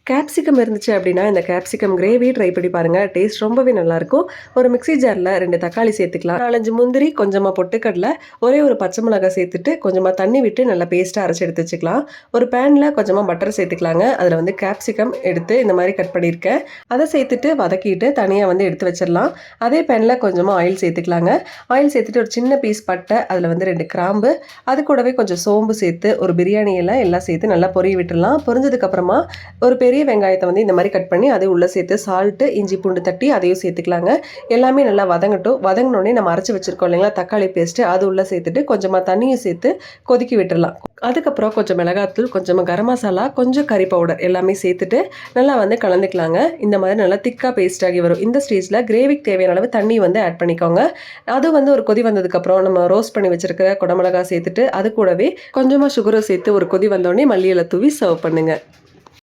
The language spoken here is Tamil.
கேப்சிகம் இருந்துச்சு அப்படின்னா இந்த கேப்சிகம் கிரேவி ட்ரை பண்ணி பாருங்கள். டேஸ்ட் ரொம்பவே நல்லாயிருக்கும். ஒரு மிக்ஸி ஜாரில் 2 தக்காளி சேர்த்துக்கலாம், 4-5 முந்திரி, கொஞ்சமாக பொட்டுக்கடலை, ஒரே ஒரு பச்சை மிளகாய் சேர்த்துட்டு கொஞ்சமாக தண்ணி விட்டு நல்லா பேஸ்ட்டாக அரைச்சி எடுத்து வச்சுக்கலாம். ஒரு பேனில் கொஞ்சமாக பட்டர் சேர்த்துக்கலாங்க. அதில் வந்து கேப்சிகம் எடுத்து இந்த மாதிரி கட் பண்ணியிருக்கேன். அதை சேர்த்துட்டு வதக்கிட்டு தனியாக வந்து எடுத்து வச்சிடலாம். அதே பேனில் கொஞ்சமாக ஆயில் சேர்த்துக்கலாங்க. ஆயில் சேர்த்துட்டு ஒரு சின்ன பீஸ் பட்டை, அதில் வந்து 2 கிராம்பு, அது கூடவே கொஞ்சம் சோம்பு சேர்த்து ஒரு பிரியாணி எல்லாம் சேர்த்து நல்லா பொரிய விட்டுடலாம். பொரிஞ்சதுக்கப்புறமா ஒரு பெரிய வெங்காயத்தை வந்து இந்த மாதிரி கட் பண்ணி அதை உள்ளே சேர்த்து சால்ட்டு, இஞ்சி பூண்டு தட்டி அதையும் சேர்த்துக்கலாங்க. எல்லாமே நல்லா வதங்கட்டும். வதங்கினோடனே நம்ம அரைச்சி வச்சுருக்கோம் இல்லைங்களா தக்காளி பேஸ்ட்டு, அது உள்ளே சேர்த்துட்டு கொஞ்சமாக தண்ணியும் சேர்த்து கொதிக்க விட்டுடலாம். அதுக்கப்புறம் கொஞ்சம் மிளகாத்தூள், கொஞ்சமாக கரம் மசாலா, கொஞ்சம் கறி பவுடர் எல்லாமே சேர்த்துட்டு நல்லா வந்து கலந்துக்கலாங்க. இந்த மாதிரி நல்லா திக்காக பேஸ்ட் ஆகி வரும். இந்த ஸ்டேஜில் கிரேவிக்கு தேவையான அளவு தண்ணி வந்து ஆட் பண்ணிக்கோங்க. அது வந்து ஒரு கொதி வந்ததுக்கப்புறம் நம்ம ரோஸ்ட் பண்ணி வச்சிருக்கிற குடமிளகா சேர்த்துட்டு அது கூடவே கொஞ்சமாக சுகரை சேர்த்து ஒரு கொதி வந்தோடனே மல்லி இலை தூவி சர்வ் பண்ணுங்கள்.